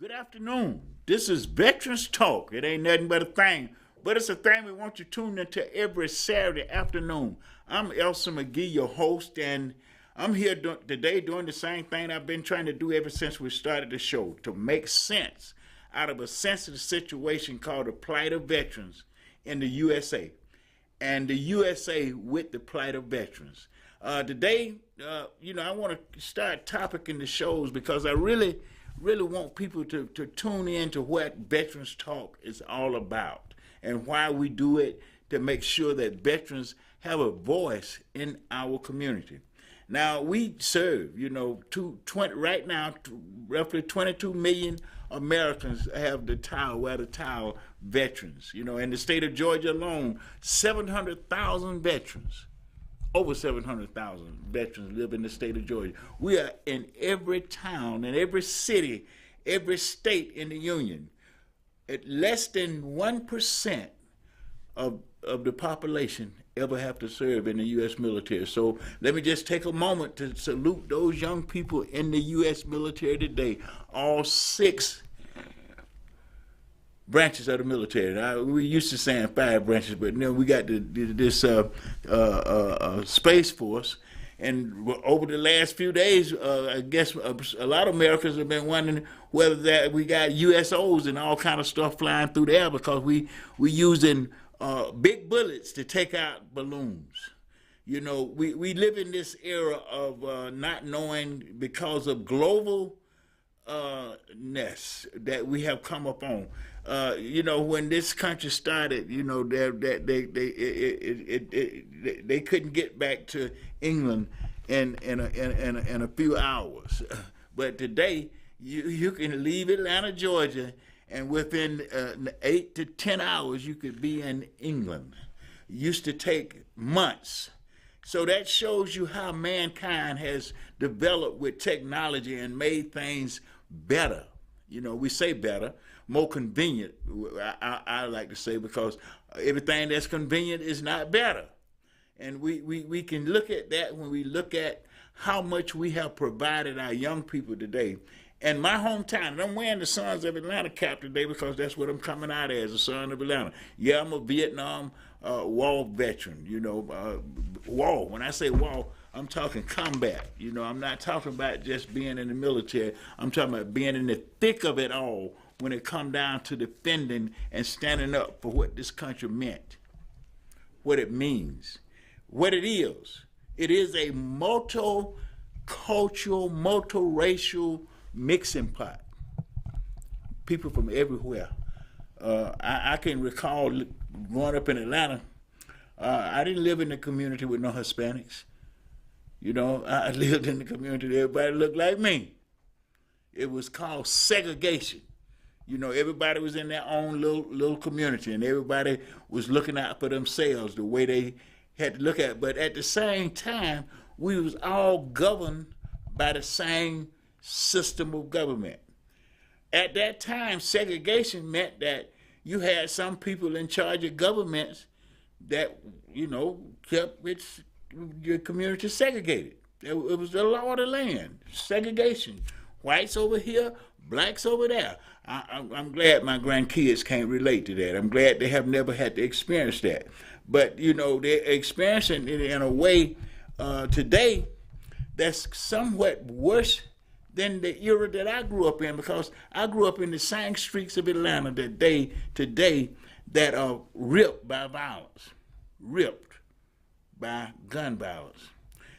Good afternoon. This is Veterans Talk. It ain't nothing but a thing, but it's a thing we want you tuned into every Saturday afternoon. I'm Elsa McGee, your host, and I'm here today doing the same thing I've been trying to do ever since we started the show, to make sense out of a sensitive situation called the plight of veterans in the USA, and the USA with the plight of veterans. Today, I want to start topicing the shows because I really want people to tune in to what Veterans Talk is all about and why we do it, to make sure that veterans have a voice in our community. Now, we serve, right now, roughly 22 million Americans have the title, wear the title veterans. In the state of Georgia alone, 700,000 veterans. Over 700,000 veterans live in the state of Georgia. We are in every town, in every city, every state in the Union. At less than 1% of the population ever have to serve in the U.S. military. So let me just take a moment to salute those young people in the U.S. military today. All six branches of the military. Now, we used to saying five branches, but now we got this Space Force. And over the last few days, I guess a lot of Americans have been wondering whether that we got USOs and all kind of stuff flying through the air because we using big bullets to take out balloons. We live in this era of not knowing because of global ness that we have come upon. When this country started, they couldn't get back to England in a few hours. But today, you can leave Atlanta, Georgia, and within 8 to 10 hours, you could be in England. It used to take months. So that shows you how mankind has developed with technology and made things better. We say better, more convenient, I like to say, because everything that's convenient is not better. And we can look at that when we look at how much we have provided our young people today. And my hometown, and I'm wearing the Sons of Atlanta cap today because that's what I'm coming out as, a son of Atlanta. Yeah, I'm a Vietnam war veteran, war. When I say war, I'm talking combat. I'm not talking about just being in the military. I'm talking about being in the thick of it all when it come down to defending and standing up for what this country meant, what it means, what it is. It is a multicultural, multiracial mixing pot. People from everywhere. I can recall growing up in Atlanta, I didn't live in a community with no Hispanics. I lived in the community that everybody looked like me. It was called segregation. Everybody was in their own little community, and everybody was looking out for themselves the way they had to look at it. But at the same time, we was all governed by the same system of government. At that time, segregation meant that you had some people in charge of governments that, kept your community segregated. It was the law of the land, segregation. Whites over here, blacks over there. I'm glad my grandkids can't relate to that. I'm glad they have never had to experience that. But, they're experiencing it in a way today that's somewhat worse than the era that I grew up in, because I grew up in the same streets of Atlanta today that are ripped by violence, ripped by gun violence.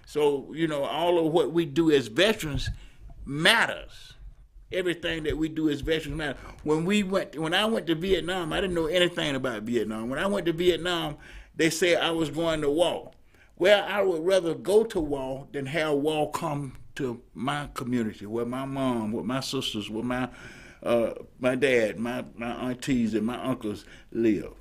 So, all of what we do as veterans matters. Everything that we do as veterans matters. When I went to Vietnam, I didn't know anything about Vietnam. When I went to Vietnam, they said I was going to war. Well, I would rather go to war than have war come to my community, where my mom, with my sisters, with my dad, my aunties, and my uncles live.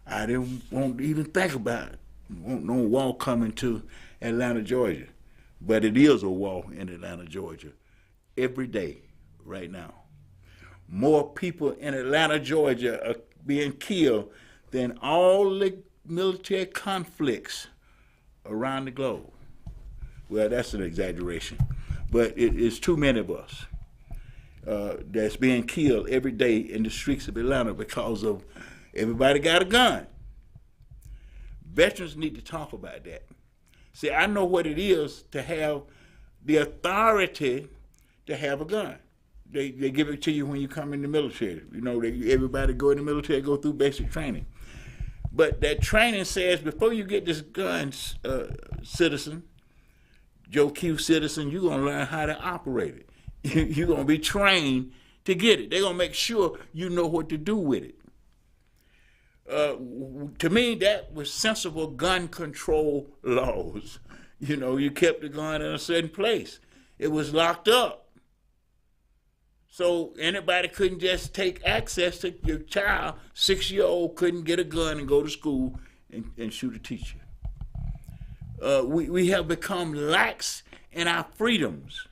I didn't want to even think about it. Want no war coming to Atlanta, Georgia. But it is a war in Atlanta, Georgia, every day, right now. More people in Atlanta, Georgia are being killed than all the military conflicts around the globe. Well, that's an exaggeration, but it is too many of us. that's being killed every day in the streets of Atlanta because of everybody got a gun. Veterans need to talk about that. See, I know what it is to have the authority to have a gun. They give it to you when you come in the military. You know, everybody go in the military, go through basic training. But that training says before you get this gun, citizen, Joe Q citizen, you're going to learn how to operate it. You're going to be trained to get it. They're going to make sure you know what to do with it. To me, that was sensible gun control laws. You know, you kept the gun in a certain place. It was locked up. So anybody couldn't just take access to your child, 6-year-old couldn't get a gun and go to school and shoot a teacher. We have become lax in our freedoms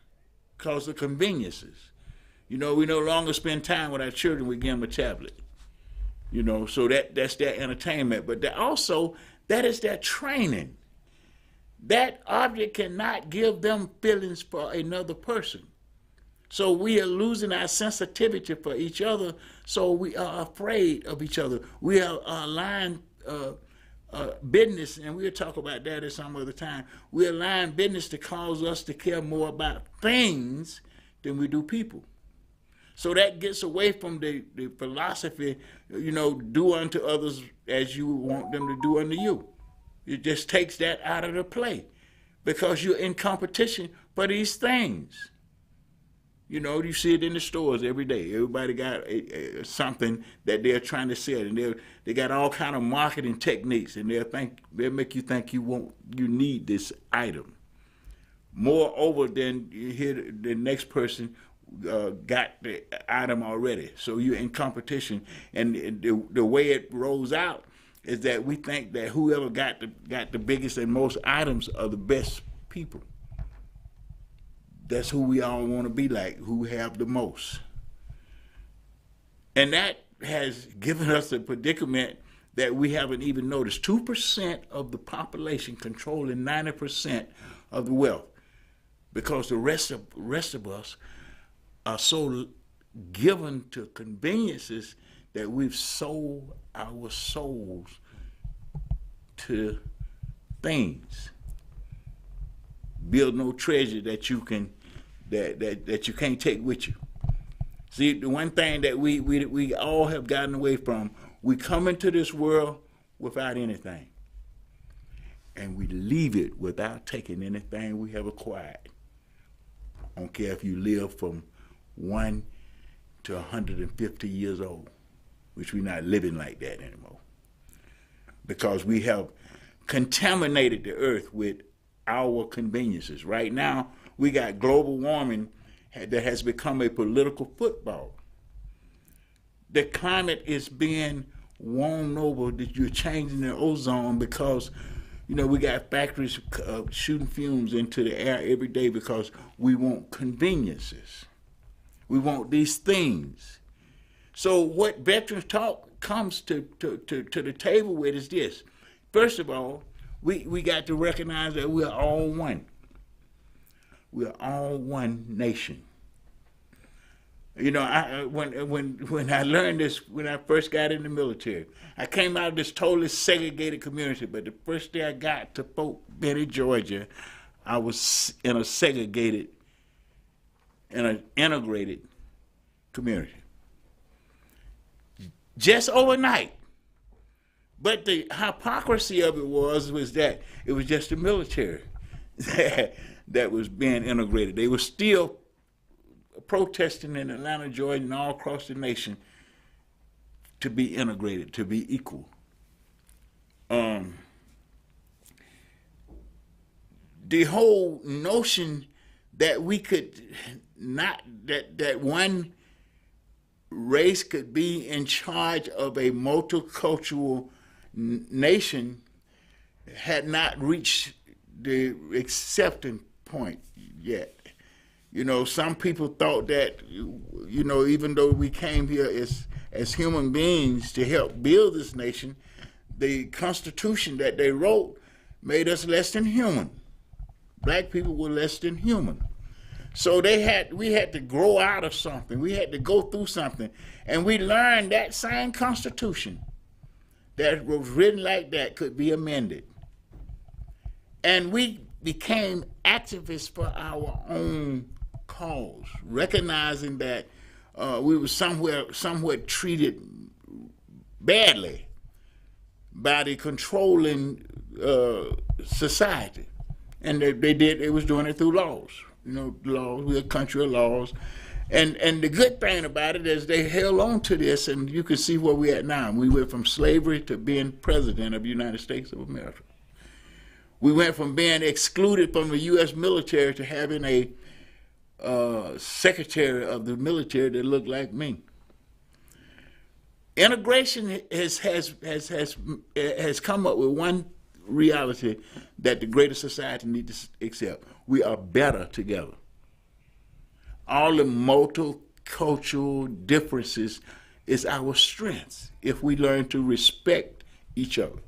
because of conveniences. You know, we no longer spend time with our children, we give them a tablet. You know, so that's their entertainment. But that is their training. That object cannot give them feelings for another person. So we are losing our sensitivity for each other, so we are afraid of each other. We are aligned business, and we'll talk about that at some other time. We align business to cause us to care more about things than we do people. So that gets away from the philosophy, you know, do unto others as you want them to do unto you. It just takes that out of the play because you're in competition for these things. You know, you see it in the stores every day. Everybody got something that they're trying to sell, and they got all kind of marketing techniques, and they'll make you think you need this item. Moreover, than you hear the next person got the item already. So you're in competition, and the way it rolls out is that we think that whoever got the biggest and most items are the best people. That's who we all want to be like, who have the most. And that has given us a predicament that we haven't even noticed. 2% of the population controlling 90% of the wealth, because the rest of us are so given to conveniences that we've sold our souls to things. Build no treasure that you can't take with you. See, the one thing that we all have gotten away from, we come into this world without anything, and we leave it without taking anything we have acquired. I don't care if you live from 1 to 150 years old, which we're not living like that anymore, because we have contaminated the earth with our conveniences. Right now, we got global warming that has become a political football. The climate is being warmed over, that you're changing the ozone because, you know, we got factories shooting fumes into the air every day because we want conveniences. We want these things. So what Veterans Talk comes to the table with is this. First of all, we got to recognize that we are all one. We are all one nation. You know, when I learned this, when I first got in the military, I came out of this totally segregated community, but the first day I got to Fort Benning, Georgia, I was in a segregated, in an integrated community. Just overnight. But the hypocrisy of it was that it was just the military that was being integrated. They were still protesting in Atlanta, Georgia, and all across the nation to be integrated, to be equal. The whole notion that we could not, that one race could be in charge of a multicultural nation had not reached the acceptance point yet. You know, some people thought that, you know, even though we came here as human beings to help build this nation, the Constitution that they wrote made us less than human. Black people were less than human. So we had to grow out of something. We had to go through something. And we learned that same Constitution that was written like that could be amended. And we became activists for our own cause, recognizing that we were somewhat treated badly by the controlling society. And they was doing it through laws. You know, laws, we're a country of laws. And the good thing about it is they held on to this, and you can see where we're at now. We went from slavery to being president of the United States of America. We went from being excluded from the U.S. military to having a secretary of the military that looked like me. Integration has come up with one reality that the greater society needs to accept. We are better together. All the multicultural differences is our strengths if we learn to respect each other.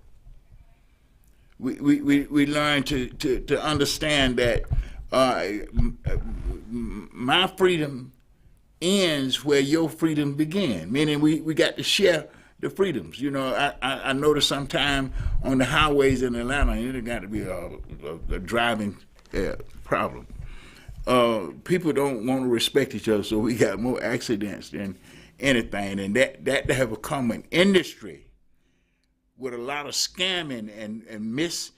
We learn to understand that my freedom ends where your freedom begins, meaning we got to share the freedoms. You know, I noticed sometime on the highways in Atlanta, it got to be a driving problem. People don't want to respect each other, so we got more accidents than anything, and that have become an industry with a lot of scamming and miss.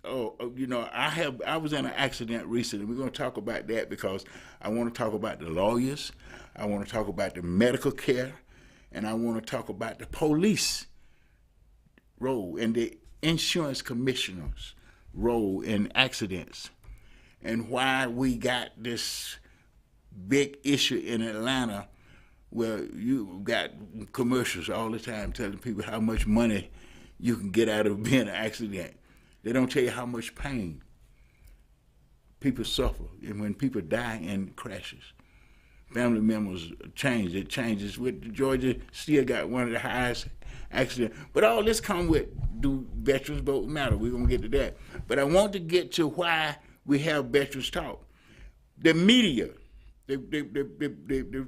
You know, I was in an accident recently. We're going to talk about that because I want to talk about the lawyers, I want to talk about the medical care, and I want to talk about the police role and the insurance commissioner's role in accidents, and why we got this big issue in Atlanta where you got commercials all the time telling people how much money you can get out of being an accident. They don't tell you how much pain people suffer, and when people die in crashes. Family members change. It changes. With Georgia, still got one of the highest accidents. But all this comes with, do veterans vote matter? We're going to get to that. But I want to get to why we have veterans talk. The media, the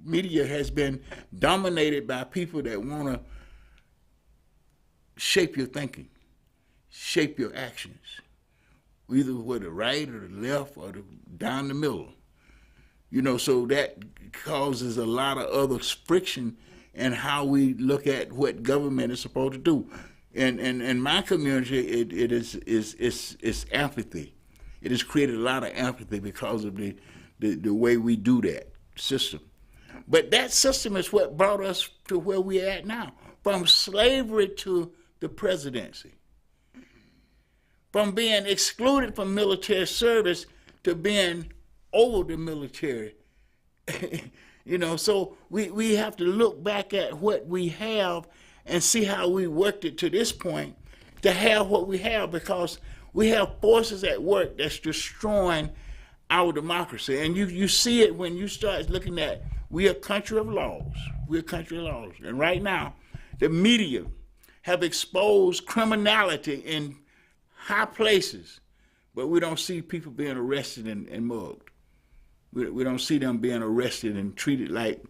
media has been dominated by people that want to shape your thinking, shape your actions, either with the right or the left or down the middle. You know, so that causes a lot of other friction in how we look at what government is supposed to do. And in my community, it is apathy. It has created a lot of apathy because of the way we do that system. But that system is what brought us to where we're at now, from slavery to the presidency, from being excluded from military service to being over the military. You know, so we have to look back at what we have and see how we worked it to this point to have what we have, because we have forces at work that's destroying our democracy. And you see it when you start looking at, we're a country of laws. We're a country of laws. And right now, the media have exposed criminality in high places, but we don't see people being arrested and mugged. We don't see them being arrested and treated like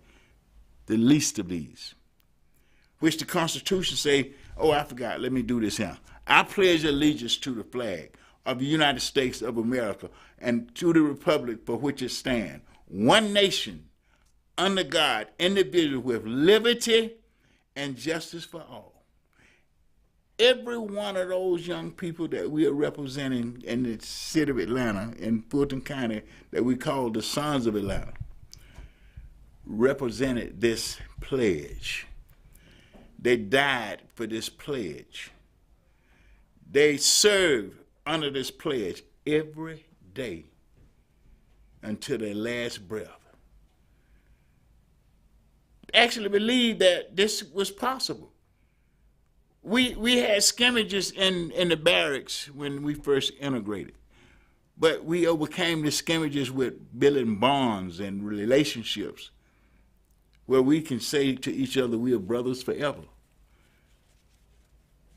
the least of these, which the Constitution say, oh, I forgot, let me do this here. I pledge allegiance to the flag of the United States of America and to the republic for which it stands, one nation, under God, indivisible, with liberty and justice for all. Every one of those young people that we are representing in the city of Atlanta, in Fulton County, that we call the Sons of Atlanta, represented this pledge. They died for this pledge. They served under this pledge every day until their last breath. Actually believed that this was possible. We had scrimmages in the barracks when we first integrated, but we overcame the scrimmages with building bonds and relationships where we can say to each other, we are brothers forever.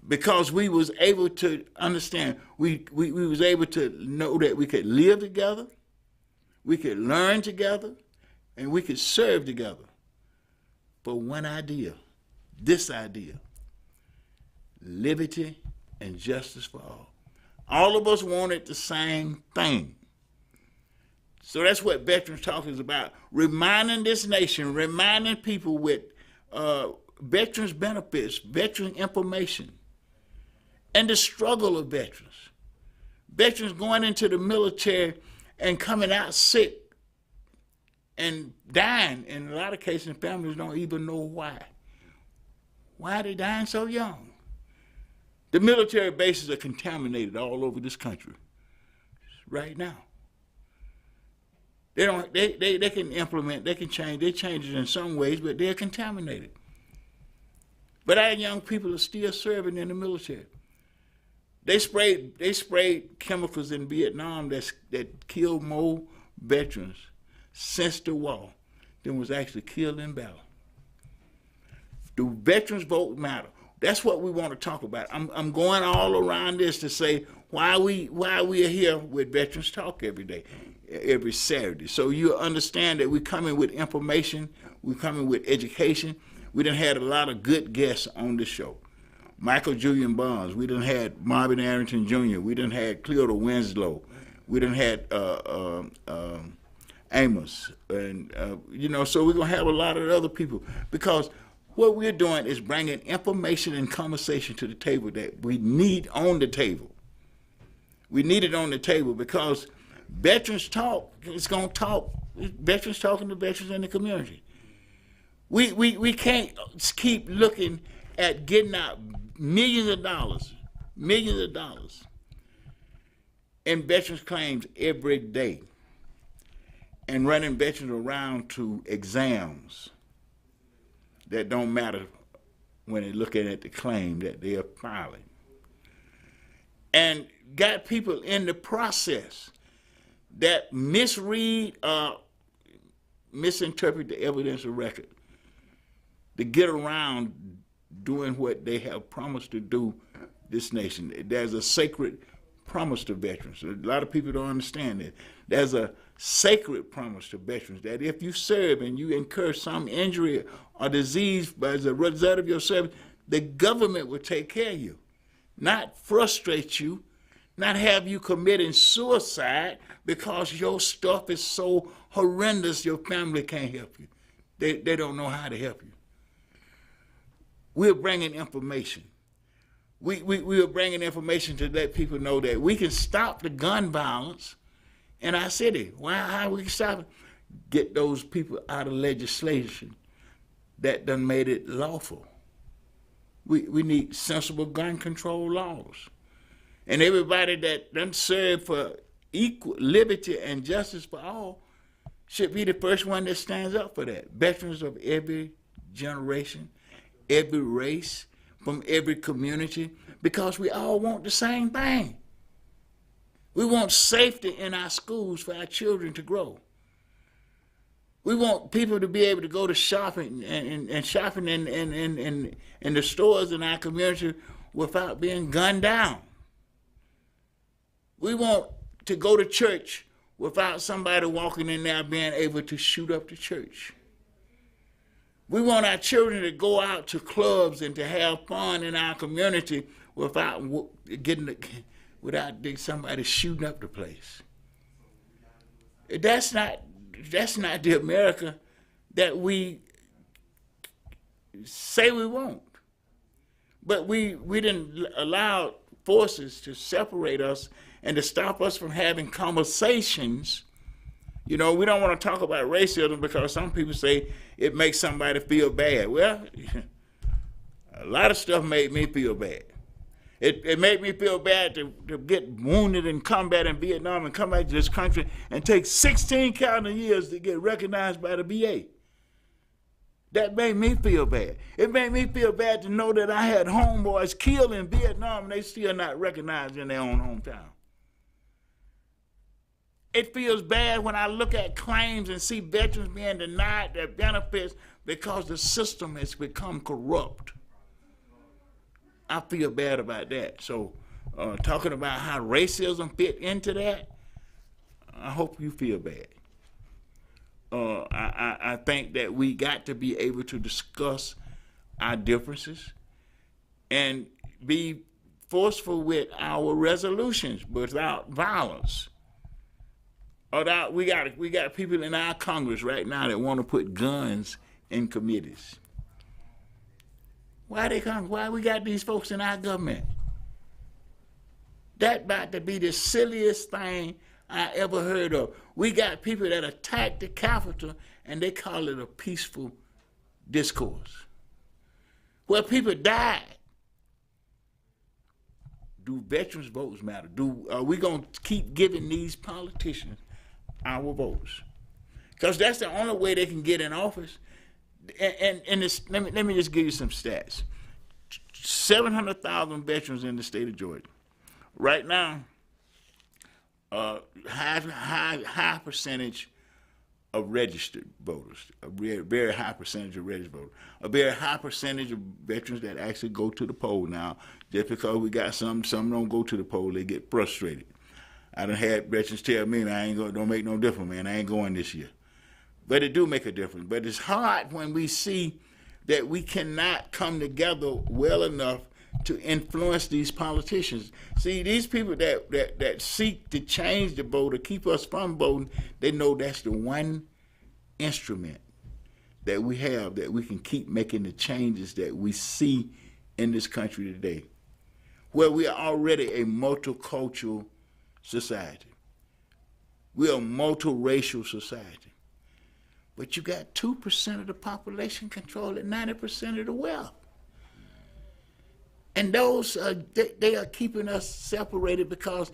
Because we was able to understand, we was able to know that we could live together, we could learn together, and we could serve together for one idea, this idea: liberty and justice for all. All of us wanted the same thing. So that's what Veterans Talk is about, reminding this nation, reminding people with veterans benefits, veteran information, and the struggle of veterans. Veterans going into the military and coming out sick and dying. In a lot of cases, families don't even know why. Why are they dying so young? The military bases are contaminated all over this country right now. They can implement, they can change, they change it in some ways, but they're contaminated. But our young people are still serving in the military. They sprayed chemicals in Vietnam that killed more veterans since the war than was actually killed in battle. Do veterans vote matter? That's what we want to talk about. I'm going all around this to say why we are here with Veterans Talk every day, every Saturday. So you understand that we're coming with information, we're coming with education. We done had a lot of good guests on this show. Michael Julian Barnes, we done had Marvin Arrington Jr., we done had Cleota Winslow, we done had Amos, and so we're gonna have a lot of other people, because what we're doing is bringing information and conversation to the table that we need on the table. We need it on the table because Veterans Talk is going to talk. Veterans talking to veterans in the community. We can't keep looking at getting out millions of dollars in veterans claims every day and running veterans around to exams that don't matter when they're looking at the claim that they are filing. And got people in the process that misread or misinterpret the evidence of record to get around doing what they have promised to do this nation. There's a sacred promise to veterans. A lot of people don't understand that. There's a sacred promise to veterans that if you serve and you incur some injury or disease as a result of your service, the government will take care of you, not frustrate you, not have you committing suicide because your stuff is so horrendous your family can't help you. They don't know how to help you. We're bringing information. We are bringing information to let people know that we can stop the gun violence in our city. How we can stop it? Get those people out of legislation that done made it lawful. We need sensible gun control laws. And everybody that done served for equal liberty and justice for all should be the first one that stands up for that. Veterans of every generation, every race, from every community, because we all want the same thing. We want safety in our schools for our children to grow. We want people to be able to go to shopping and shopping in the stores in our community without being gunned down. We want to go to church without somebody walking in there being able to shoot up the church. We want our children to go out to clubs and to have fun in our community without somebody shooting up the place. That's not the America that we say we want. But we didn't allow forces to separate us and to stop us from having conversations. We don't want to talk about racism because some people say it makes somebody feel bad. Well, a lot of stuff made me feel bad. It made me feel bad to get wounded in combat in Vietnam and come back to this country and take 16 calendar years to get recognized by the VA. That made me feel bad. It made me feel bad to know that I had homeboys killed in Vietnam and they still not recognized in their own hometown. It feels bad when I look at claims and see veterans being denied their benefits because the system has become corrupt. I feel bad about that. So talking about how racism fit into that, I hope you feel bad. I think that we got to be able to discuss our differences and be forceful with our resolutions without violence. We got people in our Congress right now that want to put guns in committees. Why we got these folks in our government? That about to be the silliest thing I ever heard of. We got people that attack the Capitol and they call it a peaceful discourse. Where people died. Do veterans' votes matter? Are we going to keep giving these politicians our votes? Because that's the only way they can get in office. And let me just give you some stats. 700,000 veterans in the state of Georgia. Right now, high percentage of registered voters, a very high percentage of registered voters, a very high percentage of veterans that actually go to the poll now. Just because we got some don't go to the poll, they get frustrated. I done had veterans tell me, don't make no difference, man, I ain't going this year. But it do make a difference. But it's hard when we see that we cannot come together well enough to influence these politicians. See, these people that seek to change the vote or keep us from voting, they know that's the one instrument that we have that we can keep making the changes that we see in this country today, where we are already a multicultural society. We are a multiracial society. But you got 2% of the population controlling 90% of the wealth. And those, they are keeping us separated because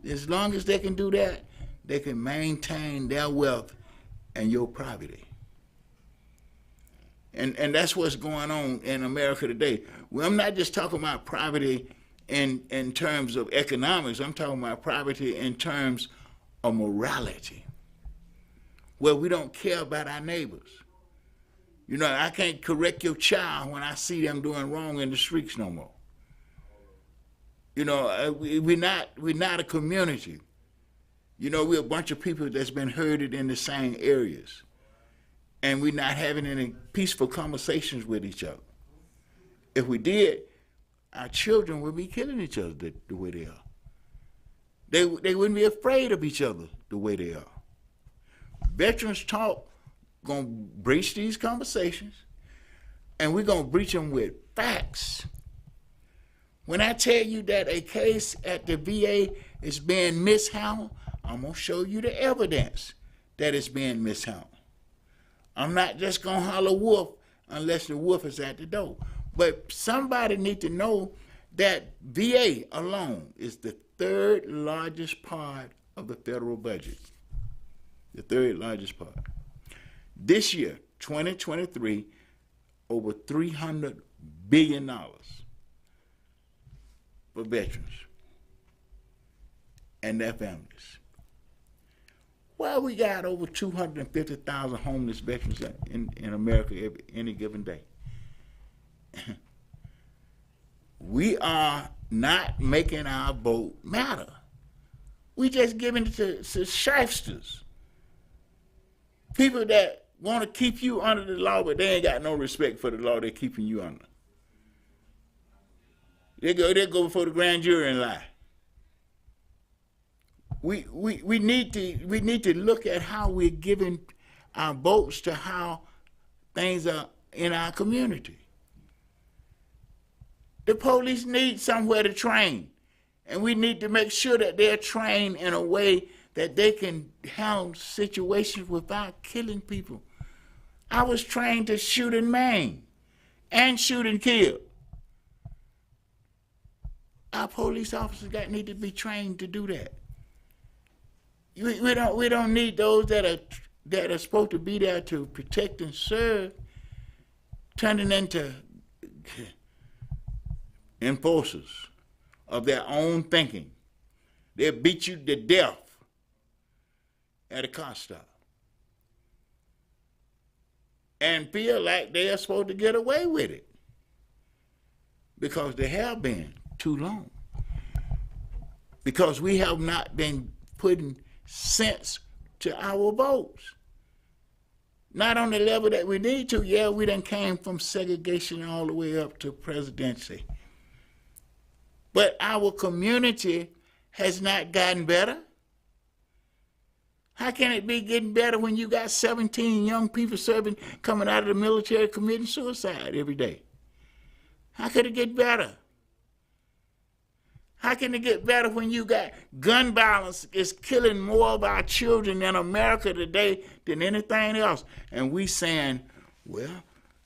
as long as they can do that, they can maintain their wealth and your poverty. And that's what's going on in America today. Well, I'm not just talking about poverty in terms of economics. I'm talking about poverty in terms of morality, where we don't care about our neighbors. You know, I can't correct your child when I see them doing wrong in the streets no more. You know, we're not a community. You know, we're a bunch of people that's been herded in the same areas. And we're not having any peaceful conversations with each other. If we did, our children would be killing each other the way they are. They wouldn't be afraid of each other the way they are. Veterans Talk gonna breach these conversations, and we're gonna breach them with facts. When I tell you that a case at the VA is being mishandled, I'm gonna show you the evidence that it's being mishandled. I'm not just gonna holler wolf unless the wolf is at the door. But somebody need to know that VA alone is the third largest part of the federal budget. The third largest part. This year, 2023, over $300 billion for veterans and their families. Well, we got over 250,000 homeless veterans in America any given day. We are not making our vote matter. We just giving it to shysters. People that want to keep you under the law, but they ain't got no respect for the law they're keeping you under. They go before the grand jury and lie. We need to look at how we're giving our votes to how things are in our community. The police need somewhere to train, and we need to make sure that they're trained in a way that they can handle situations without killing people. I was trained to shoot and maim and shoot and kill. Our police officers need to be trained to do that. We don't need those that are supposed to be there to protect and serve turning into enforcers of their own thinking. They'll beat you to death at a car stop and feel like they are supposed to get away with it because they have been too long. Because we have not been putting sense to our votes. Not on the level that we need to. Yeah, we done came from segregation all the way up to presidency. But our community has not gotten better. How can it be getting better when you got 17 young people coming out of the military committing suicide every day? How could it get better? How can it get better when you got gun violence is killing more of our children in America today than anything else? And we saying, well,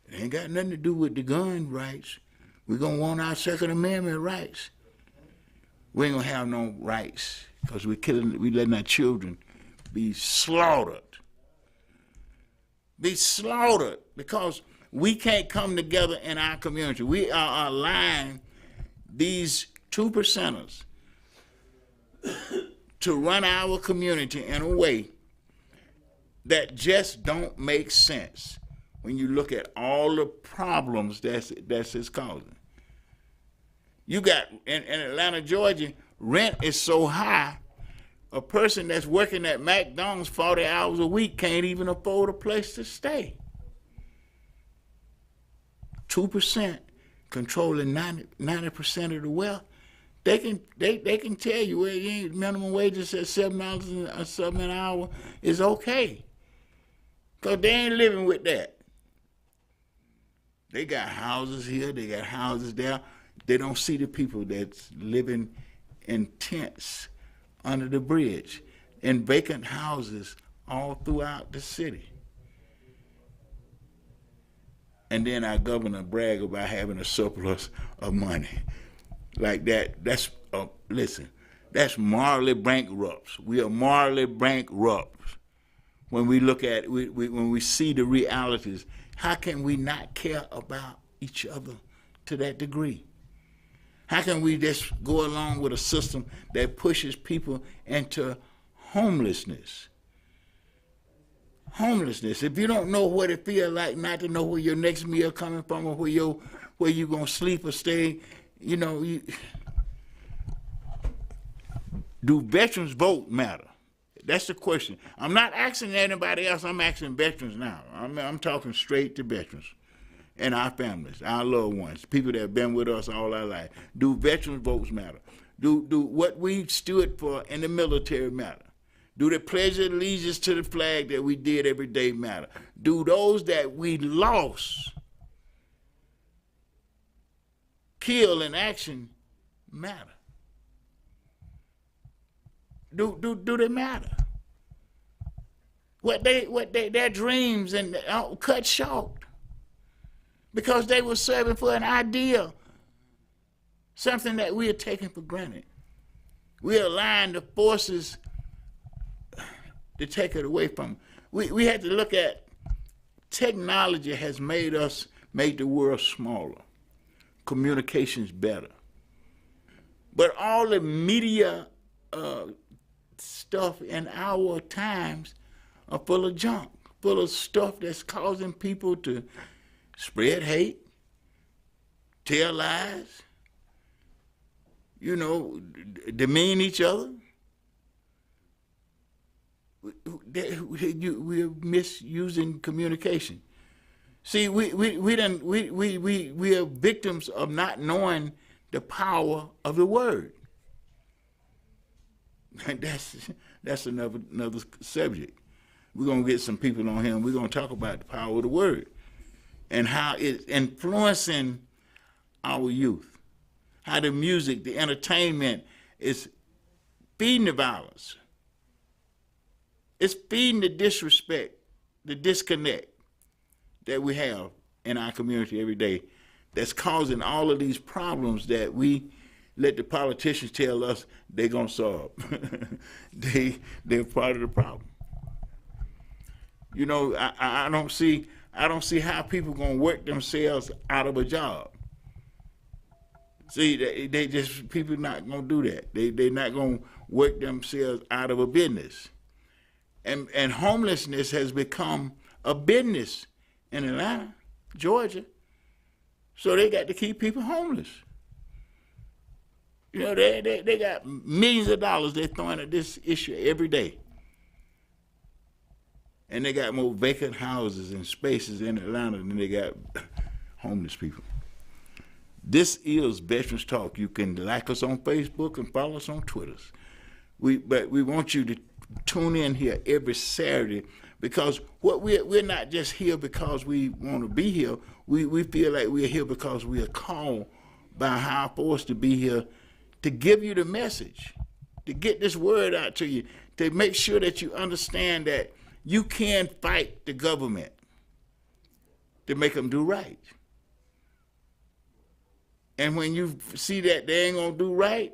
it ain't got nothing to do with the gun rights. We're going to want our Second Amendment rights. We ain't going to have no rights because we letting our children be slaughtered. Be slaughtered because we can't come together in our community. We are allowing these 2%ers to run our community in a way that just don't make sense when you look at all the problems that's it's causing. You got in Atlanta, Georgia, rent is so high, a person that's working at McDonald's 40 hours a week can't even afford a place to stay. 2% controlling 90% of the wealth. They can tell you well, minimum wages at $7 an hour is okay, because they ain't living with that. They got houses here, they got houses there. They don't see the people that's living in tents under the bridge in vacant houses all throughout the city. And then our governor brag about having a surplus of money. Like that, listen, that's morally bankrupt. We are morally bankrupt when we look at, when we see the realities. How can we not care about each other to that degree? How can we just go along with a system that pushes people into homelessness? Homelessness. If you don't know what it feels like not to know where your next meal coming from or where you gonna sleep or stay, do veterans vote matter? That's the question. I'm not asking anybody else. I'm asking veterans now. I'm talking straight to veterans and our families, our loved ones, people that have been with us all our life. Do veterans votes matter? Do what we stood for in the military matter? Do the pledge of allegiance to the flag that we did every day matter? Do those that we lost, killed in action, matter? Do they matter? Their dreams and cut short because they were serving for an ideal, something that we are taking for granted. We are allowing the forces to take it away from them. We had to look at technology has made the world smaller, communications better, but all the media stuff in our times are full of junk, full of stuff that's causing people to spread hate, tell lies, demean each other. We're misusing communication. See, we are victims of not knowing the power of the word. That's another subject. We're gonna get some people on here and we're gonna talk about the power of the word and how it's influencing our youth. How the music, the entertainment is feeding the violence. It's feeding the disrespect, the disconnect that we have in our community every day that's causing all of these problems that we let the politicians tell us they're going to solve. They're part of the problem. I don't see how people going to work themselves out of a job. See, they just, people not going to do that. They're not going to work themselves out of a business. And homelessness has become a business in Atlanta, Georgia. So they got to keep people homeless. They got millions of dollars they're throwing at this issue every day. And they got more vacant houses and spaces in Atlanta than they got homeless people. This is Veterans Talk. You can like us on Facebook and follow us on Twitter. But we want you to tune in here every Saturday, because we're not just here because we want to be here. We feel like we're here because we are called by high force to be here to give you the message, to get this word out to you, to make sure that you understand that you can fight the government to make them do right. And when you see that they ain't gonna do right,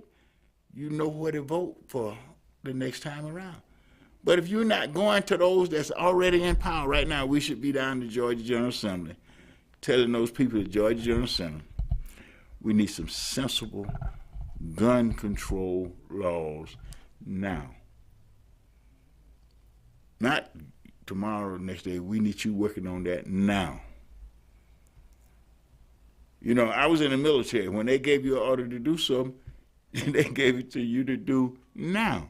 you know where to vote for the next time around. But if you're not going to those that's already in power right now, we should be down to Georgia General Assembly telling those people at Georgia General Assembly, we need some sensible gun control laws now. Not tomorrow or next day. We need you working on that now. You know, I was in the military. When they gave you an order to do something, they gave it to you to do now.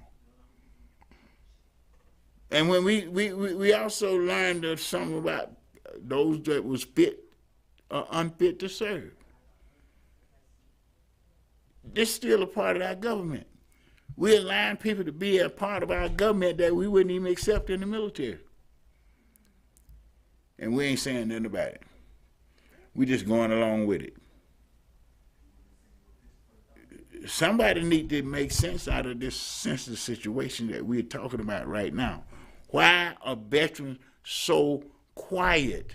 And when we also learned something about those that was fit or unfit to serve. This is still a part of our government. We allowing people to be a part of our government that we wouldn't even accept in the military. And we ain't saying nothing about it. We just going along with it. Somebody need to make sense out of this sensitive situation that we're talking about right now. Why are veterans so quiet?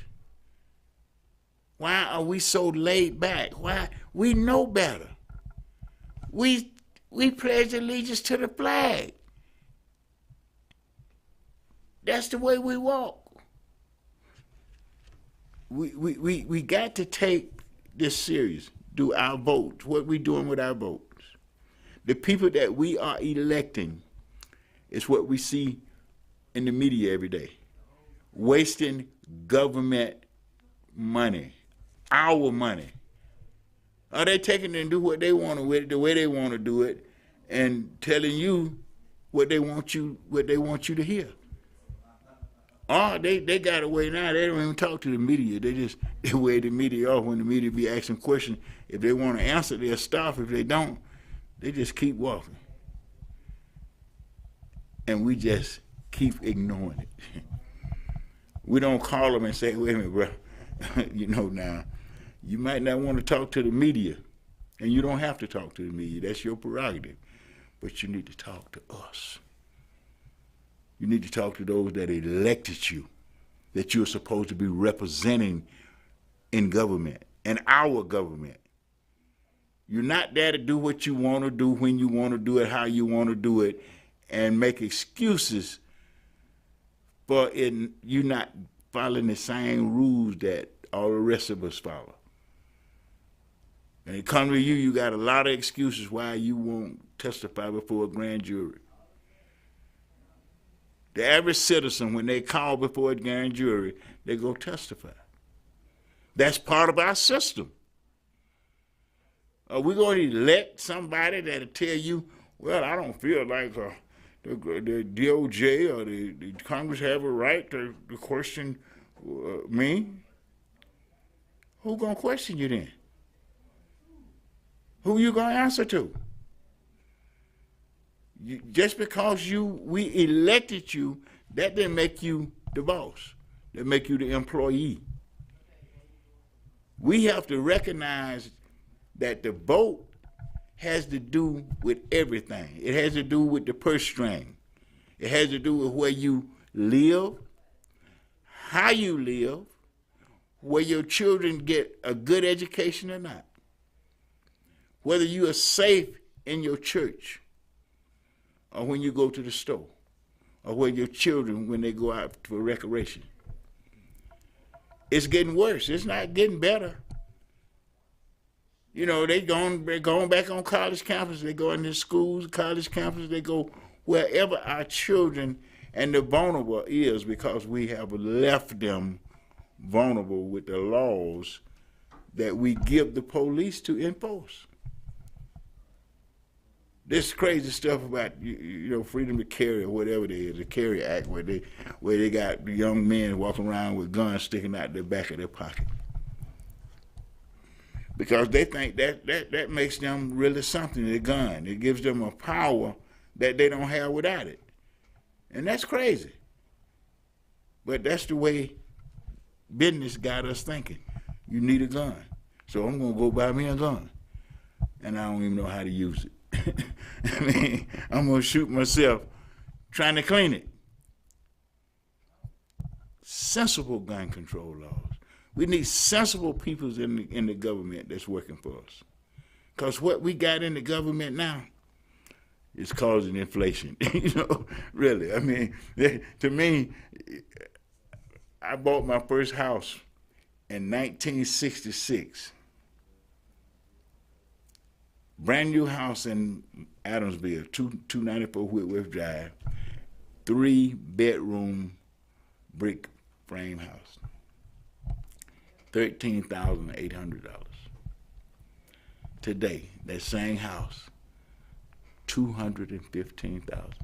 Why are we so laid back? Why? We know better. We pledge allegiance to the flag. That's the way we walk. We got to take this serious. Do our votes. What we doing with our votes. The people that we are electing is what we see in the media every day. Wasting government money. Our money. Are they taking it and do what they want with it, the way they want to do it, and telling you what they want you to hear? Oh, they got away now. They don't even talk to the media. They weigh the media off when the media be asking questions. If they want to answer, they'll stop. If they don't, they just keep walking. And we just keep ignoring it. We don't call them and say, wait a minute, bro. You know now, you might not want to talk to the media, and you don't have to talk to the media. That's your prerogative. But you need to talk to us. You need to talk to those that elected you, that you're supposed to be representing in government, in our government. You're not there to do what you want to do, when you want to do it, how you want to do it, and make excuses for you not following the same rules that all the rest of us follow. When it comes to you, you got a lot of excuses why you won't testify before a grand jury. The average citizen, when they call before a grand jury, they go testify. That's part of our system. Are we going to elect somebody that'll tell you, well, I don't feel like the DOJ or the Congress have a right to question me? Who going to question you then? Who you going to answer to? Just because we elected you, that didn't make you the boss. That make you the employee. We have to recognize that the vote has to do with everything. It has to do with the purse string. It has to do with where you live, how you live, where your children get a good education or not, whether you are safe in your church or when you go to the store, or where your children when they go out for recreation. It's getting worse. It's not getting better. You know, they're going back on college campus. They go into schools, college campus. They go wherever our children and the vulnerable is, because we have left them vulnerable with the laws that we give the police to enforce. this crazy stuff about freedom to carry or whatever it is, the Carry Act, where they got the young men walking around with guns sticking out the back of their pocket, because they think that makes them really something. The gun, it gives them a power that they don't have without it, and that's crazy. But that's the way business got us thinking. You need a gun, so I'm gonna go buy me a gun, and I don't even know how to use it. I mean, I'm gonna shoot myself trying to clean it. Sensible gun control laws. We need sensible people in the government that's working for us. Because what we got in the government now is causing inflation. Really. I mean, to me, I bought my first house in 1966. Brand new house in Adamsville, 294 Whitworth Drive, 3-bedroom brick frame house, $13,800. Today, that same house, $215,000.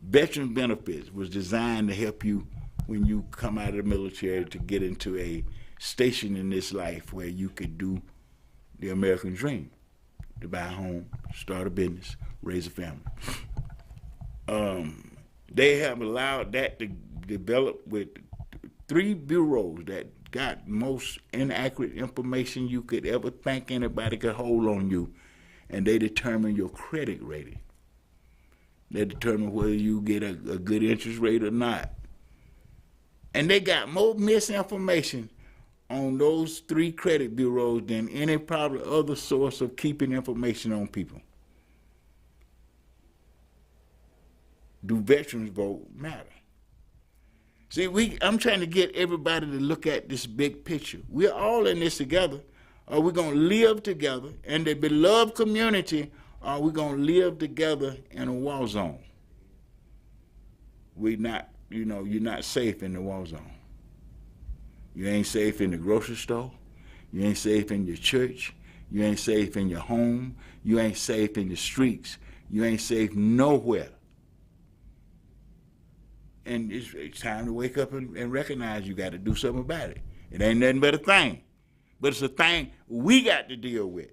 Veteran benefits was designed to help you when you come out of the military to get into a station in this life where you could do the American dream, to buy a home, start a business, raise a family. They have allowed that to develop with 3 bureaus that got most inaccurate information you could ever think anybody could hold on you, and they determine your credit rating. They determine whether you get a good interest rate or not. And they got more misinformation on those 3 credit bureaus than any probably other source of keeping information on people. Do veterans vote matter? See, I'm trying to get everybody to look at this big picture. We're all in this together. Are we going to live together in the beloved community, or are we going to live together in a war zone? You're not safe in the war zone. You ain't safe in the grocery store. You ain't safe in your church. You ain't safe in your home. You ain't safe in the streets. You ain't safe nowhere. And it's time to wake up and recognize you got to do something about it. It ain't nothing but a thing. But it's a thing we got to deal with.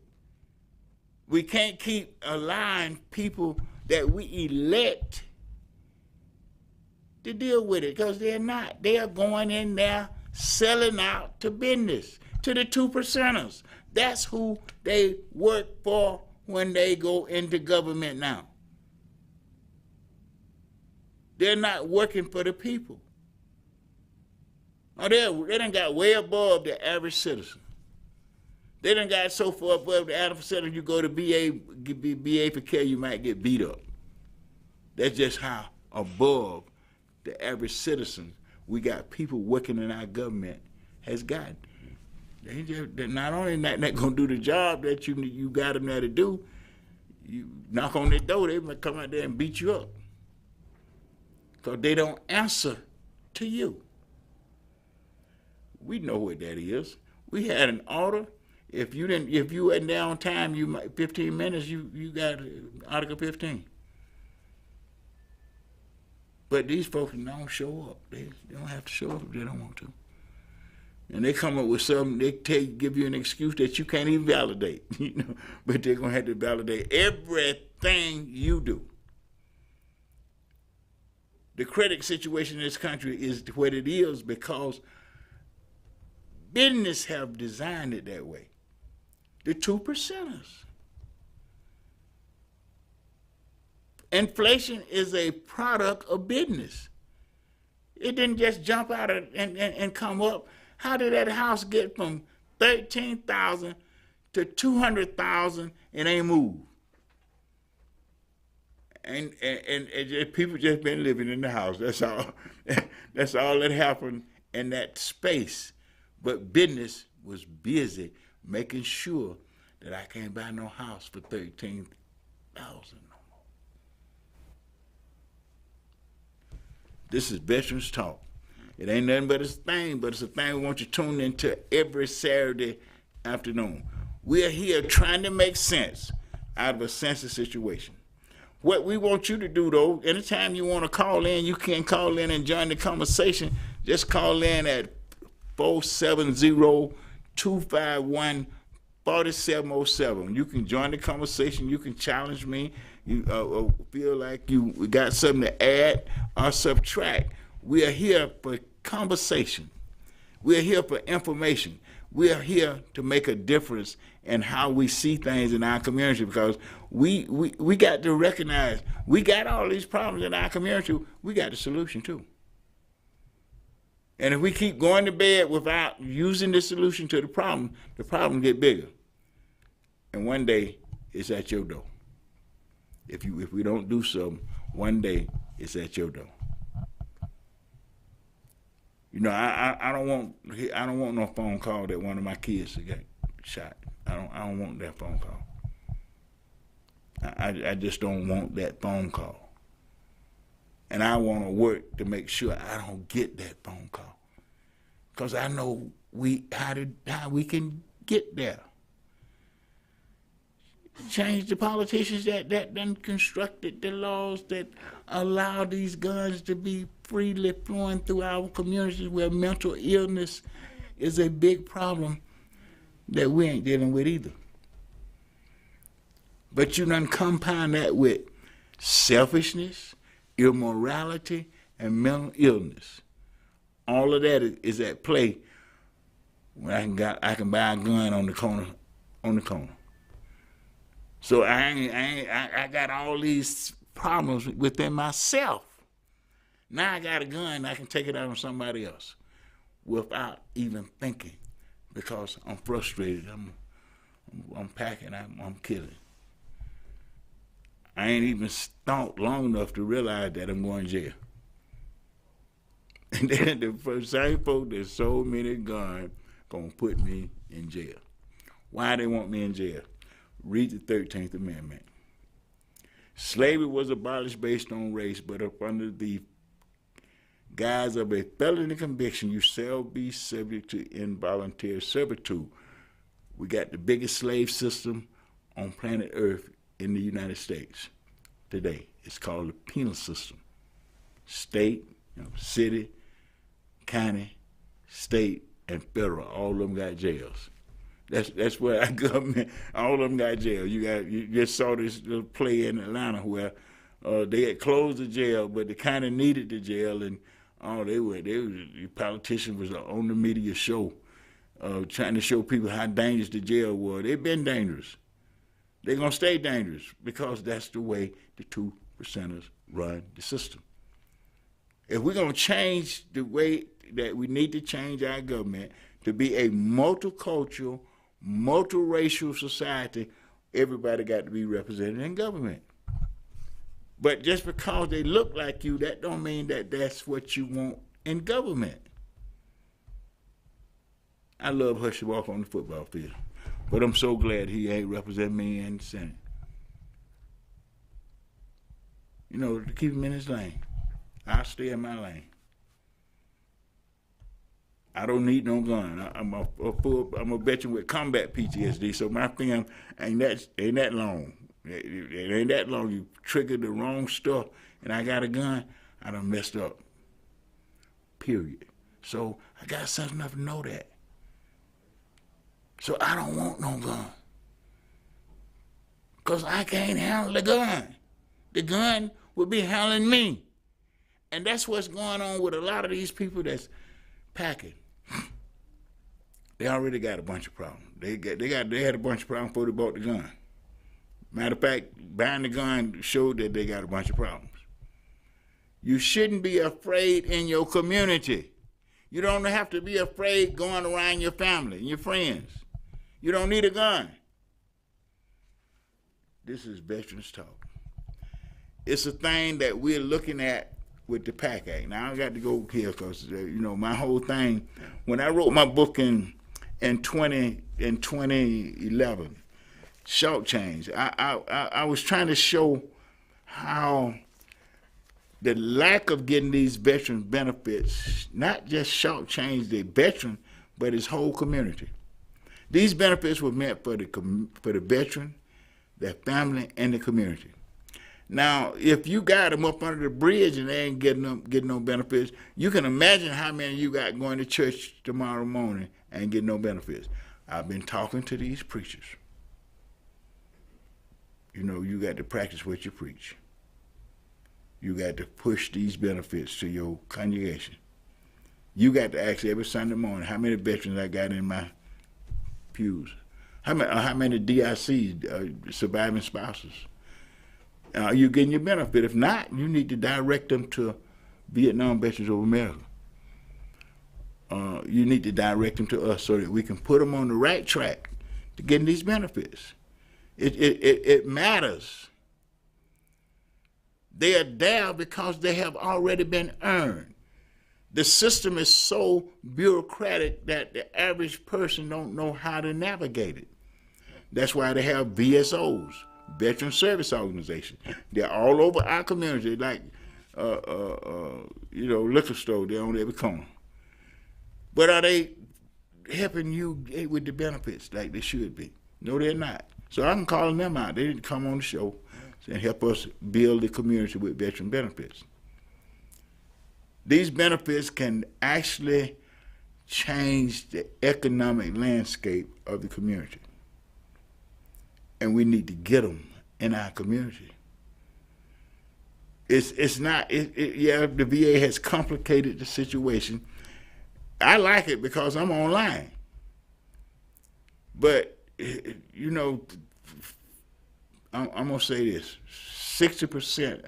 We can't keep allowing people that we elect to deal with it, because they're not. They are going in there selling out to business, to the 2%ers. That's who they work for when they go into government now. They're not working for the people. They done got way above the average citizen. They done got so far above the average citizen, you go to BA for care, you might get beat up. That's just how above the average citizen we got people working in our government has gotten. They're not only not going to do the job that you got them there to do, you knock on their door, they might come out there and beat you up, because they don't answer to you. We know what that is. We had an order. If you wasn't there on time, 15 minutes, you got Article 15. But these folks don't show up. They don't have to show up if they don't want to. And they come up with something, give you an excuse that you can't even validate, but they're gonna have to validate everything you do. The credit situation in this country is what it is because business have designed it that way. The 2%ers. Inflation is a product of business. It didn't just jump out and come up. How did that house get from $13,000 to $200,000 and ain't moved? And people just been living in the house. That's all. That's all that happened in that space. But business was busy making sure that I can't buy no house for $13,000 no more. This is Veterans Talk. It ain't nothing but a thing, but it's a thing we want you tuned into every Saturday afternoon. We are here trying to make sense out of a sensitive situation. What we want you to do, though, anytime you want to call in, you can call in and join the conversation. Just call in at 470-251-4707. You can join the conversation. You can challenge me. You feel like you got something to add or subtract. We are here for conversation. We are here for information. We are here to make a difference in how we see things in our community, because we got to recognize we got all these problems in our community. We got the solution too. And if we keep going to bed without using the solution to the problem get bigger. And one day it's at your door. If we don't do so, one day it's at your door. You know, I don't want no phone call that one of my kids got shot. I don't want that phone call. I just don't want that phone call. And I want to work to make sure I don't get that phone call, because I know how we can get there. Change the politicians that done constructed the laws that allow these guns to be freely flowing through our communities, where mental illness is a big problem that we ain't dealing with either. But you done compound that with selfishness, immorality, and mental illness. All of that is at play when I can buy a gun on the corner. So I got all these problems within myself. Now I got a gun, I can take it out on somebody else without even thinking, because I'm frustrated. I'm packing. I'm killing. I ain't even thought long enough to realize that I'm going to jail. And then the same folk that sold me the gun gonna put me in jail. Why they want me in jail? Read the 13th Amendment. Slavery was abolished based on race, but up under the guise of a felony conviction, you shall be subject to involuntary servitude. We got the biggest slave system on planet Earth in the United States today. It's called the penal system. State, city, county, state, and federal, all of them got jails. That's where our government, all of them got jail. You just saw this little play in Atlanta where they had closed the jail, but they kind of needed the jail, and the politicians was on the media show trying to show people how dangerous the jail was. They've been dangerous. They're going to stay dangerous, because that's the way the 2%ers run the system. If we're going to change the way that we need to change our government to be a multicultural, multiracial society, everybody got to be represented in government. But just because they look like you, that don't mean that that's what you want in government. I love Herschel Walker on the football field, but I'm so glad he ain't represent me in the Senate. To keep him in his lane. I'll stay in my lane. I don't need no gun. I'm a veteran with combat PTSD, so my film ain't that long. It ain't that long. You triggered the wrong stuff, and I got a gun, I done messed up. Period. So I got sense enough to know that. So I don't want no gun, because I can't handle the gun. The gun will be handling me. And that's what's going on with a lot of these people that's packing. They already got a bunch of problems. They had a bunch of problems before they bought the gun. Matter of fact, buying the gun showed that they got a bunch of problems. You shouldn't be afraid in your community. You don't have to be afraid going around your family and your friends. You don't need a gun. This is Veterans Talk. It's a thing that we're looking at with the PAC Act. Now I got to go here because my whole thing. When I wrote my book in 2011, Short Change, I was trying to show how the lack of getting these veteran benefits not just short change the veteran, but his whole community. These benefits were meant for the veteran, their family, and the community. Now, if you got them up under the bridge and they ain't getting no benefits, you can imagine how many you got going to church tomorrow morning and getting no benefits. I've been talking to these preachers. You know, you got to practice what you preach. You got to push these benefits to your congregation. You got to ask every Sunday morning how many veterans I got in my pews. How many DICs, surviving spouses. Are you getting your benefit? If not, you need to direct them to Vietnam Veterans of America. You need to direct them to us so that we can put them on the right track to getting these benefits. It matters. They are there because they have already been earned. The system is so bureaucratic that the average person don't know how to navigate it. That's why they have VSOs, Veteran Service Organizations. They're all over our community, like liquor store. They're on every corner. But are they helping you with the benefits like they should be? No, they're not. So I'm calling them out. They need to come on the show and help us build the community with veteran benefits. These benefits can actually change the economic landscape of the community. And we need to get them in our community. It's not, the VA has complicated the situation. I like it because I'm online. But, you know, I'm going to say this. 60%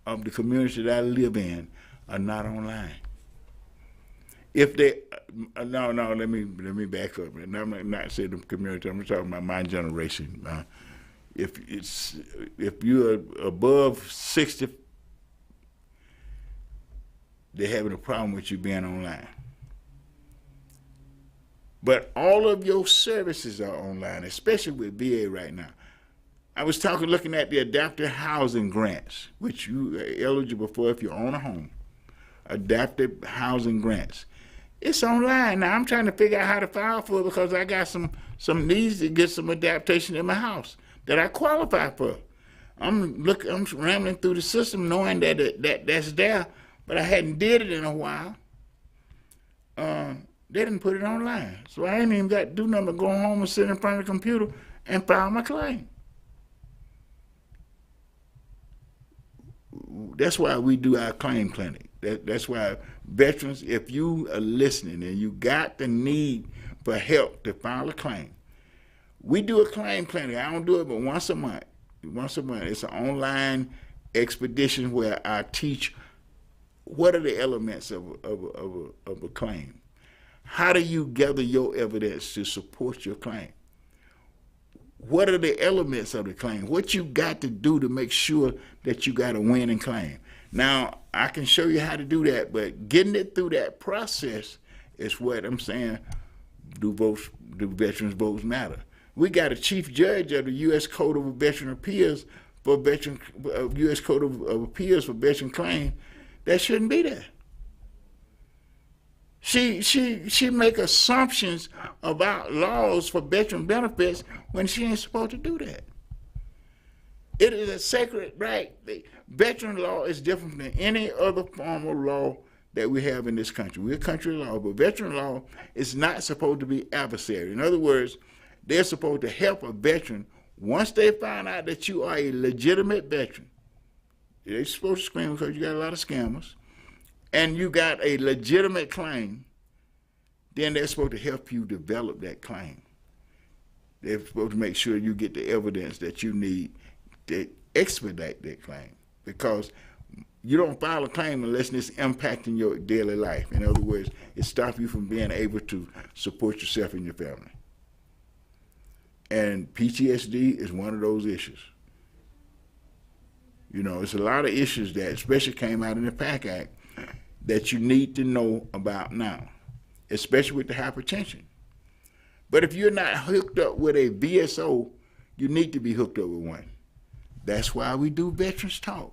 of the community that I live in are not online. If they, let me back up. And I'm not saying the community, I'm talking about my generation. If you're above 60, they're having a problem with you being online. But all of your services are online, especially with VA right now. I was looking at the adaptive housing grants, which you are eligible for if you own a home. Adaptive housing grants. It's online now. I'm trying to figure out how to file for it because I got some needs to get some adaptation in my house that I qualify for. I'm rambling through the system knowing that's there, but I hadn't did it in a while. They didn't put it online, so I ain't even got to do nothing but go home and sit in front of the computer and file my claim. That's why we do our claim clinic. That's why veterans, if you are listening and you got the need for help to file a claim, we do a claim clinic. I don't do it but once a month. Once a month. It's an online expedition where I teach what are the elements of a claim. How do you gather your evidence to support your claim? What are the elements of the claim? What you got to do to make sure that you got a winning claim? Now, I can show you how to do that, but getting it through that process is what I'm saying, do veterans' votes matter? We got a chief judge of the U.S. Code of Veteran Appeals for U.S. Code of Appeals for veteran claim that shouldn't be there. She make assumptions about laws for veteran benefits when she ain't supposed to do that. It is a sacred right. Veteran law is different than any other form of law that we have in this country. We're a country of law, but veteran law is not supposed to be adversary. In other words, they're supposed to help a veteran once they find out that you are a legitimate veteran. They're supposed to scream because you got a lot of scammers. And you got a legitimate claim, then they're supposed to help you develop that claim. They're supposed to make sure you get the evidence that you need to expedite that claim, because you don't file a claim unless it's impacting your daily life. In other words, it stops you from being able to support yourself and your family. And PTSD is one of those issues. You know, it's a lot of issues that especially came out in the PAC Act that you need to know about now, especially with the hypertension. But if you're not hooked up with a VSO, you need to be hooked up with one. That's why we do Veterans Talk.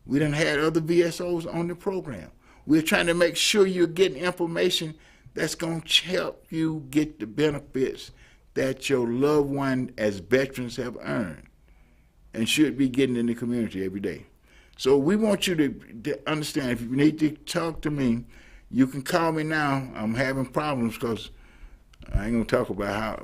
We done had other VSOs on the program. We're trying to make sure you're getting information that's going to help you get the benefits that your loved one as veterans have earned and should be getting in the community every day. So we want you to understand, if you need to talk to me, you can call me now. I'm having problems because I ain't gonna talk about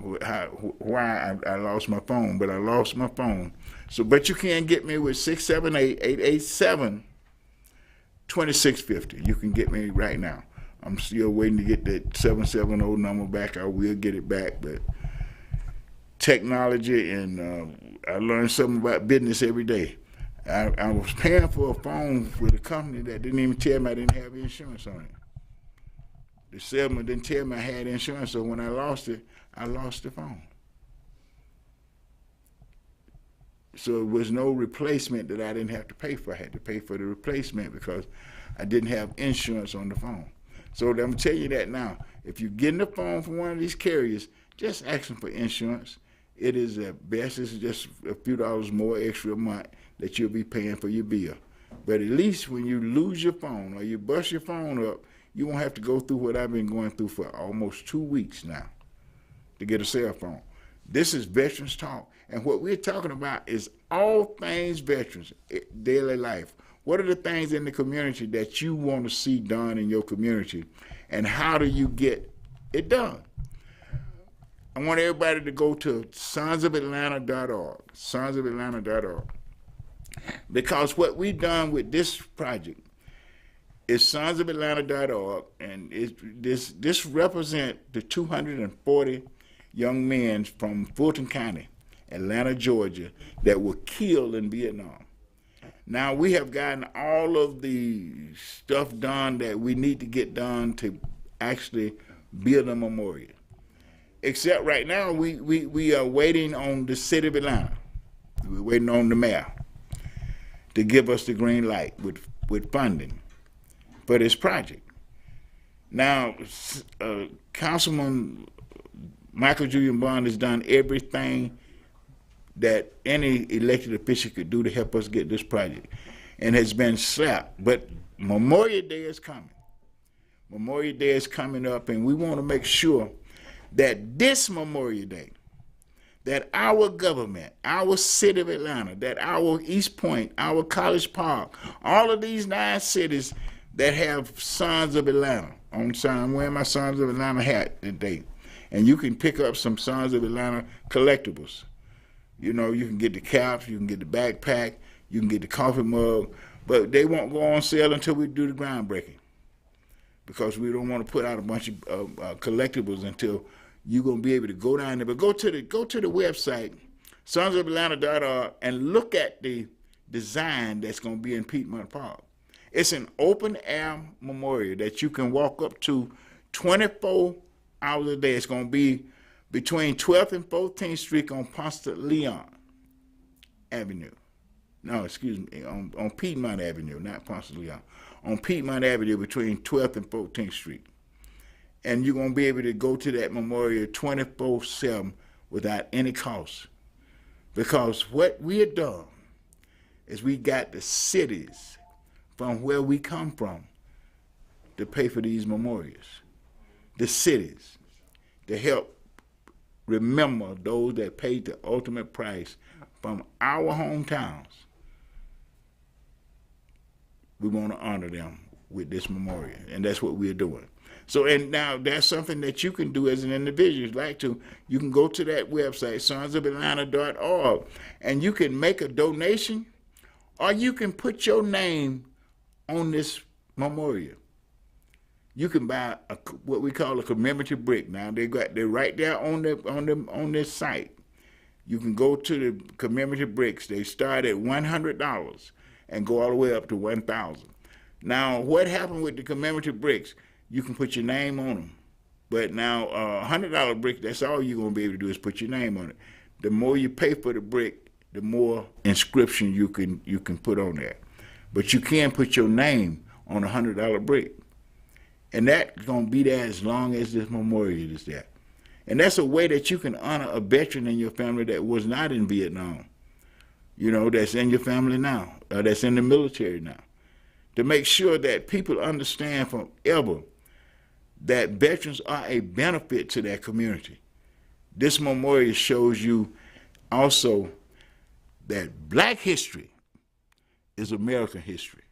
why I lost my phone, but I lost my phone. So, but you can get me with 678-887-2650. You can get me right now. I'm still waiting to get that 770 number back. I will get it back, but technology and I learned something about business every day. I was paying for a phone with a company that didn't even tell me I didn't have insurance on it. The salesman didn't tell me I had insurance, so when I lost it, I lost the phone. So it was no replacement that I didn't have to pay for. I had to pay for the replacement because I didn't have insurance on the phone. So I'm going to tell you that now. If you're getting a phone from one of these carriers, just ask them for insurance. It is the best. It's just a few dollars more extra a month that you'll be paying for your bill. But at least when you lose your phone or you bust your phone up, you won't have to go through what I've been going through for almost 2 weeks now to get a cell phone. This is Veterans Talk. And what we're talking about is all things veterans, daily life. What are the things in the community that you want to see done in your community? And how do you get it done? I want everybody to go to sonsofatlanta.org, sonsofatlanta.org. Because what we've done with this project is sonsofatlanta.org, and this represents the 240 young men from Fulton County, Atlanta, Georgia, that were killed in Vietnam. Now we have gotten all of the stuff done that we need to get done to actually build a memorial. Except right now we are waiting on the city of Atlanta. We're waiting on the mayor to give us the green light with funding for this project. Now, Councilman Michael Julian Bond has done everything that any elected official could do to help us get this project, and has been slapped. But Memorial Day is coming. Memorial Day is coming up, and we want to make sure that this Memorial Day, that our government, our city of Atlanta, that our East Point, our College Park, all of these 9 cities that have Sons of Atlanta on sign. I'm wearing my Sons of Atlanta hat today. And you can pick up some Sons of Atlanta collectibles. You know, you can get the caps, you can get the backpack, you can get the coffee mug, but they won't go on sale until we do the groundbreaking, because we don't want to put out a bunch of collectibles until you're going to be able to go down there. But go to the website, sonsofatlanta.org, and look at the design that's going to be in Piedmont Park. It's an open-air memorial that you can walk up to 24 hours a day. It's going to be between 12th and 14th Street on Ponce de Leon Avenue. No, excuse me, on Piedmont Avenue, not Ponce de Leon. On Piedmont Avenue between 12th and 14th Street. And you're going to be able to go to that memorial 24/7 without any cost. Because what we have done is we got the cities from where we come from to pay for these memorials. The cities to help remember those that paid the ultimate price from our hometowns. We want to honor them with this memorial, and that's what we're doing. So, and now that's something that you can do as an individual. If you'd like to, you can go to that website, sonsofatlanta.org, and you can make a donation, or you can put your name on this memorial. You can buy what we call a commemorative brick. Now they're right there on this site. You can go to the commemorative bricks. They start at $100 and go all the way up to $1,000. Now, what happened with the commemorative bricks? You can put your name on them. But now, $100 brick, that's all you're going to be able to do is put your name on it. The more you pay for the brick, the more inscription you can put on there. But you can put your name on a $100 brick. And that's going to be there as long as this memorial is there. And that's a way that you can honor a veteran in your family that was not in Vietnam, you know, that's in your family now, or that's in the military now, to make sure that people understand forever that veterans are a benefit to their community. This memorial shows you also that black history is American history.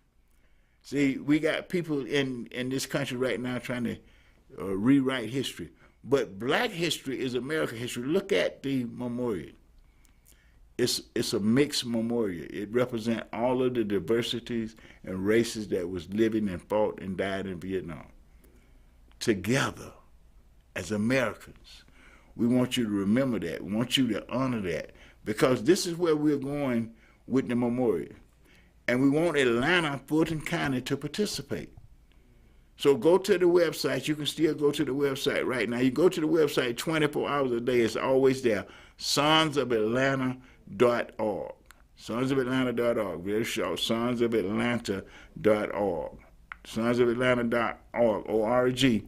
See, we got people in this country right now trying to rewrite history. But black history is American history. Look at the memorial. It's a mixed memorial. It represents all of the diversities and races that was living and fought and died in Vietnam. Together, as Americans, we want you to remember that. We want you to honor that. Because this is where we're going with the memorial. And we want Atlanta, Fulton County to participate. So go to the website. You can still go to the website right now. You go to the website 24 hours a day. It's always there. sonsofatlanta.org. sonsofatlanta.org. Very short. sonsofatlanta.org. sonsofatlanta.org. O-R-G.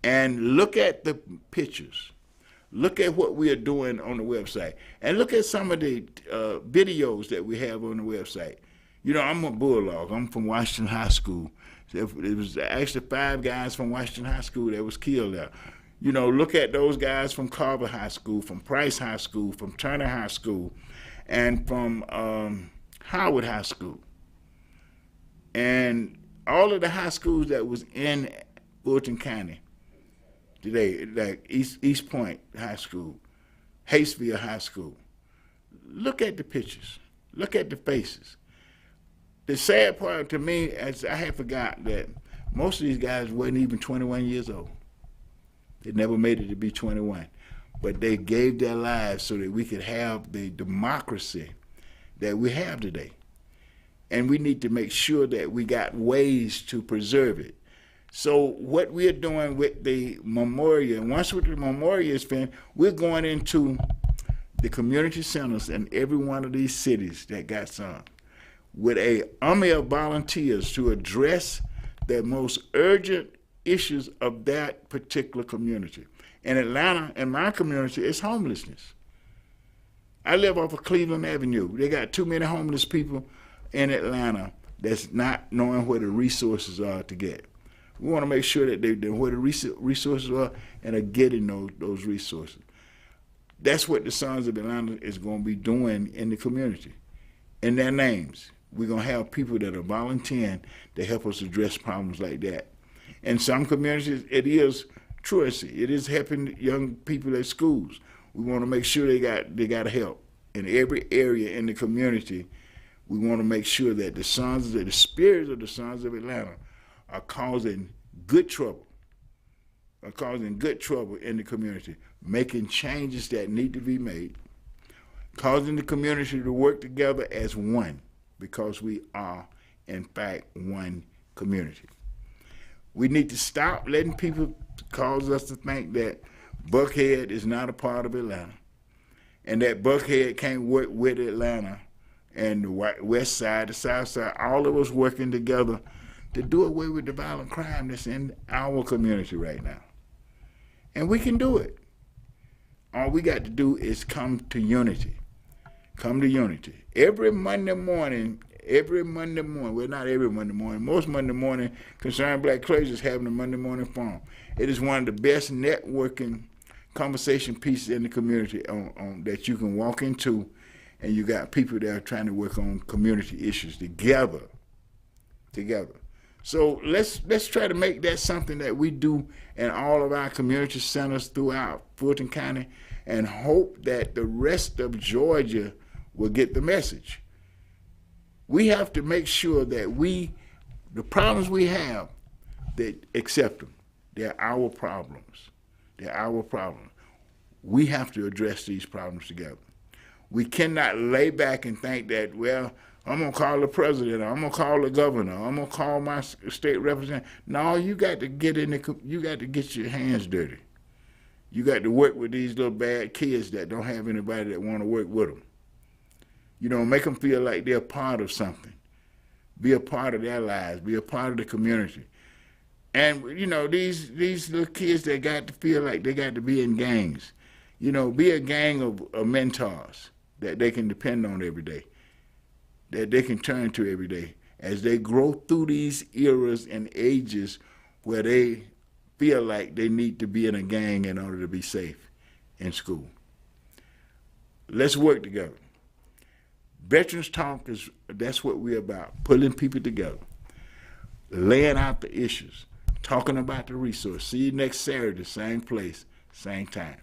And look at the pictures. Look at what we are doing on the website. And look at some of the videos that we have on the website. You know, I'm a Bulldog. I'm from Washington High School. It was actually 5 guys from Washington High School that was killed there. You know, look at those guys from Carver High School, from Price High School, from Turner High School, and from Howard High School. And all of the high schools that was in Fulton County today, like East Point High School, Hatesville High School. Look at the pictures. Look at the faces. The sad part to me is I had forgot that most of these guys weren't even 21 years old. They never made it to be 21. But they gave their lives so that we could have the democracy that we have today. And we need to make sure that we got ways to preserve it. So what we're doing with the memorial, and once with the memorial is finished, we're going into the community centers in every one of these cities that got some, with an army of volunteers to address the most urgent issues of that particular community. In Atlanta, in my community, it's homelessness. I live off of Cleveland Avenue. They got too many homeless people in Atlanta that's not knowing where the resources are to get. We want to make sure that they know where the resources are and are getting those resources. That's what the Sons of Atlanta is going to be doing in the community. In their names, we're going to have people that are volunteering to help us address problems like that. In some communities, it is truancy. It is helping young people at schools. We want to make sure they got help. In every area in the community, we want to make sure that the spirits of the Sons of Atlanta are causing good trouble in the community, making changes that need to be made, causing the community to work together as one, because we are, in fact, one community. We need to stop letting people cause us to think that Buckhead is not a part of Atlanta, and that Buckhead can't work with Atlanta and the west side, the south side, all of us working together to do away with the violent crime that's in our community right now. And we can do it. All we got to do is come to unity. Come to unity. Every Monday morning, well, not every Monday morning, most Monday morning, Concerned Black Clergy is having a Monday morning forum. It is one of the best networking conversation pieces in the community on that you can walk into, and you got people that are trying to work on community issues together. So let's try to make that something that we do in all of our community centers throughout Fulton County, and hope that the rest of Georgia will get the message. We have to make sure that the problems we have, that accept them. They're our problems. We have to address these problems together. We cannot lay back and think that, well, I'm going to call the president, I'm going to call the governor, I'm going to call my state representative. No, you got to get your hands dirty. You got to work with these little bad kids that don't have anybody that want to work with them. You know, make them feel like they're part of something. Be a part of their lives. Be a part of the community. And, you know, these little kids that got to feel like they got to be in gangs. You know, be a gang of mentors that they can depend on every day, that they can turn to every day as they grow through these eras and ages where they feel like they need to be in a gang in order to be safe in school. Let's work together. Veterans Talk that's what we're about, pulling people together, laying out the issues, talking about the resource. See you next Saturday, same place, same time.